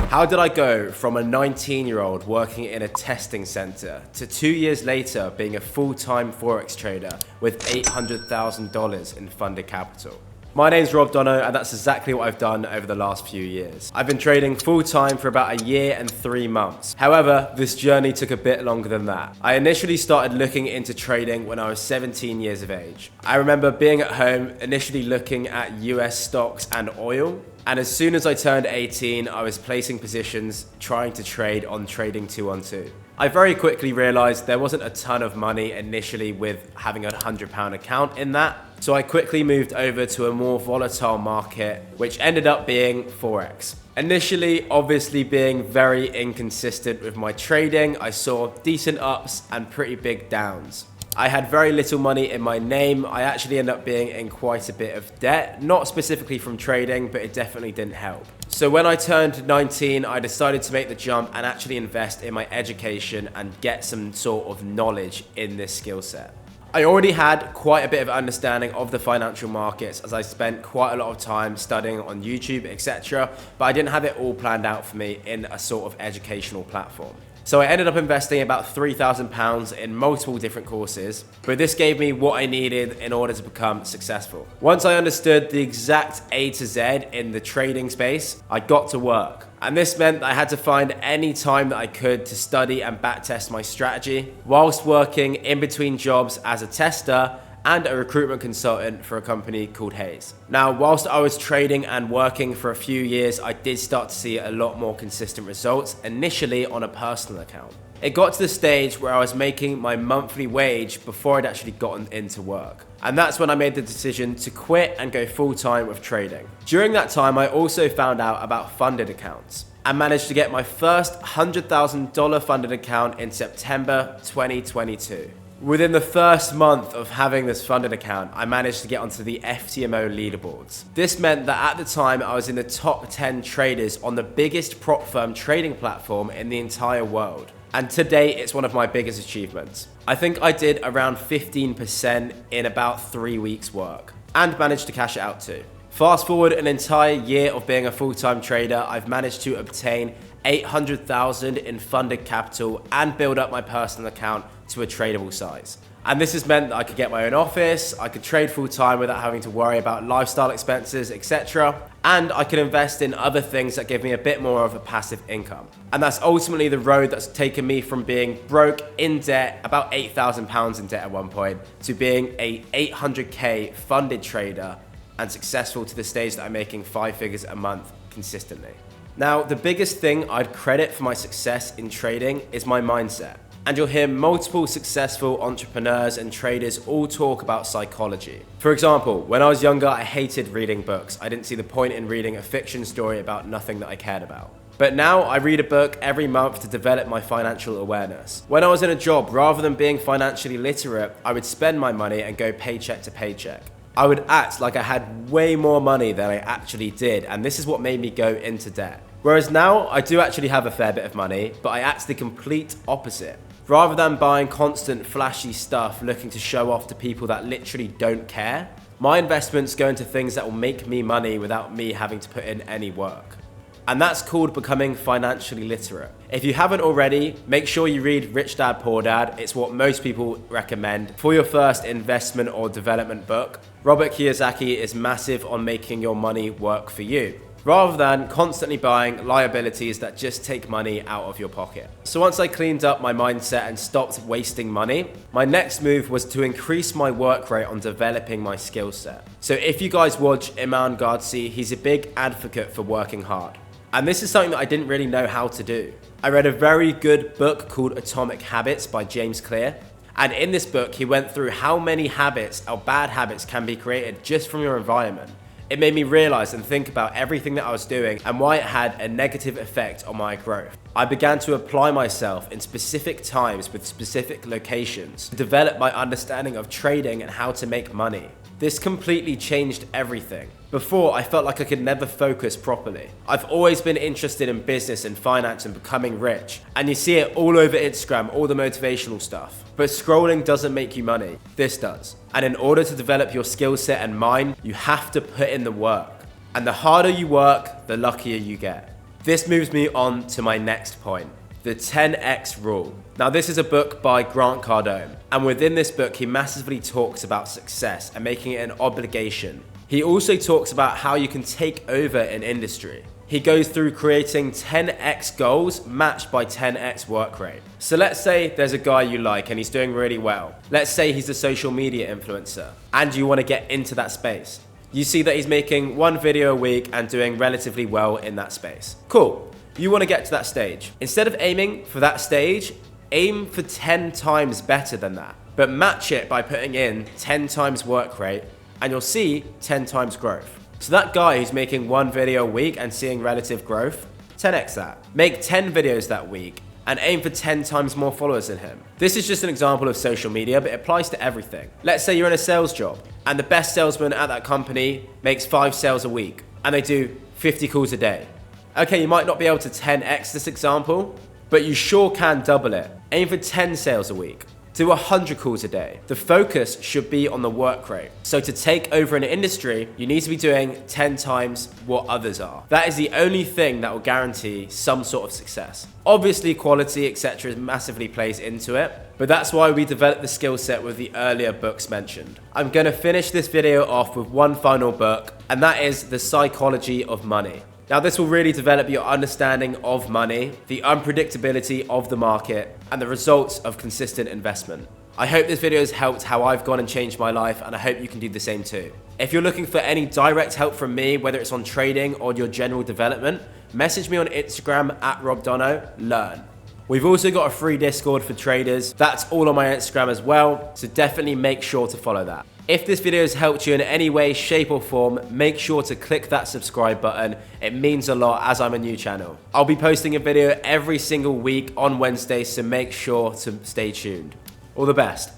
How did I go from a 19-year-old working in a testing center to 2 years later being a full-time Forex trader with $800,000 in funded capital? My name's Rob Dono, and that's exactly what I've done over the last few years. I've been trading full-time for about a year and 3 months. However, this journey took a bit longer than that. I initially started looking into trading when I was 17 years of age. I remember being at home, initially looking at US stocks and oil. And as soon as I turned 18, I was placing positions, trying to trade on Trading 212. I very quickly realized there wasn't a ton of money initially with having a £100 account in that. So I quickly moved over to a more volatile market, which ended up being Forex. Initially, obviously being very inconsistent with my trading, I saw decent ups and pretty big downs. I had very little money in my name. I actually ended up being in quite a bit of debt, not specifically from trading, but it definitely didn't help. So when I turned 19, I decided to make the jump and actually invest in my education and get some sort of knowledge in this skill set. I already had quite a bit of understanding of the financial markets as I spent quite a lot of time studying on YouTube, etc. But I didn't have it all planned out for me in a sort of educational platform. So I ended up investing about £3,000 in multiple different courses, but this gave me what I needed in order to become successful. Once I understood the exact A to Z in the trading space, I got to work. And this meant that I had to find any time that I could to study and backtest my strategy, whilst working in between jobs as a tester and a recruitment consultant for a company called Hayes. Now, whilst I was trading and working for a few years, I did start to see a lot more consistent results, initially on a personal account. It got to the stage where I was making my monthly wage before I'd actually gotten into work. And that's when I made the decision to quit and go full-time with trading. During that time, I also found out about funded accounts and managed to get my first $100,000 funded account in September 2022. Within the first month of having this funded account, I managed to get onto the FTMO leaderboards. This meant that at the time I was in the top 10 traders on the biggest prop firm trading platform in the entire world. And today it's one of my biggest achievements. I think I did around 15% in about 3 weeks work and managed to cash it out too. Fast forward an entire year of being a full-time trader, I've managed to obtain $800,000 in funded capital and build up my personal account to a tradable size. And this has meant that I could get my own office, I could trade full-time without having to worry about lifestyle expenses, etc. And I can invest in other things that give me a bit more of a passive income. And that's ultimately the road that's taken me from being broke in debt, about £8,000 in debt at one point, to being a 800k funded trader and successful to the stage that I'm making 5 figures a month consistently. Now, the biggest thing I'd credit for my success in trading is my mindset. And you'll hear multiple successful entrepreneurs and traders all talk about psychology. For example, when I was younger, I hated reading books. I didn't see the point in reading a fiction story about nothing that I cared about. But now I read a book every month to develop my financial awareness. When I was in a job, rather than being financially literate, I would spend my money and go paycheck to paycheck. I would act like I had way more money than I actually did, and this is what made me go into debt. Whereas now, I do actually have a fair bit of money, but I act the complete opposite. Rather than buying constant flashy stuff looking to show off to people that literally don't care, my investments go into things that will make me money without me having to put in any work. And that's called becoming financially literate. If you haven't already, make sure you read Rich Dad Poor Dad. It's what most people recommend for your first investment or development book. Robert Kiyosaki is massive on making your money work for you, rather than constantly buying liabilities that just take money out of your pocket. So once I cleaned up my mindset and stopped wasting money, my next move was to increase my work rate on developing my skill set. So if you guys watch Iman Gadzhi, he's a big advocate for working hard. And this is something that I didn't really know how to do. I read a very good book called Atomic Habits by James Clear. And in this book, he went through how many habits or bad habits can be created just from your environment. It made me realize and think about everything that I was doing and why it had a negative effect on my growth. I began to apply myself in specific times with specific locations to develop my understanding of trading and how to make money. This completely changed everything. Before, I felt like I could never focus properly. I've always been interested in business and finance and becoming rich. And you see it all over Instagram, all the motivational stuff. But scrolling doesn't make you money. This does. And in order to develop your skill set and mind, you have to put in the work. And the harder you work, the luckier you get. This moves me on to my next point, the 10x rule. Now this is a book by Grant Cardone, and within this book he massively talks about success and making it an obligation. He also talks about how you can take over an industry. He goes through creating 10x goals matched by 10x work rate. So let's say there's a guy you like and he's doing really well. Let's say he's a social media influencer and you want to get into that space. You see that he's making one video a week and doing relatively well in that space. Cool. You want to get to that stage. Instead of aiming for that stage, aim for 10 times better than that. But match it by putting in 10 times work rate and you'll see 10 times growth. So that guy who's making one video a week and seeing relative growth, 10x that. Make 10 videos that week and aim for 10 times more followers than him. This is just an example of social media, but it applies to everything. Let's say you're in a sales job and the best salesman at that company makes 5 sales a week and they do 50 calls a day. Okay, you might not be able to 10x this example, but you sure can double it. Aim for 10 sales a week. Do 100 calls a day. The focus should be on the work rate. So to take over an industry, you need to be doing 10 times what others are. That is the only thing that will guarantee some sort of success. Obviously, quality, etc. massively plays into it, but that's why we developed the skill set with the earlier books mentioned. I'm gonna finish this video off with one final book, and that is The Psychology of Money. Now this will really develop your understanding of money, the unpredictability of the market, and the results of consistent investment. I hope this video has helped how I've gone and changed my life, and I hope you can do the same too. If you're looking for any direct help from me, whether it's on trading or your general development, message me on Instagram at robdono.learn. We've also got a free Discord for traders. That's all on my Instagram as well, so definitely make sure to follow that. If this video has helped you in any way, shape or form, make sure to click that subscribe button. It means a lot as I'm a new channel. I'll be posting a video every single week on Wednesday, so make sure to stay tuned. All the best.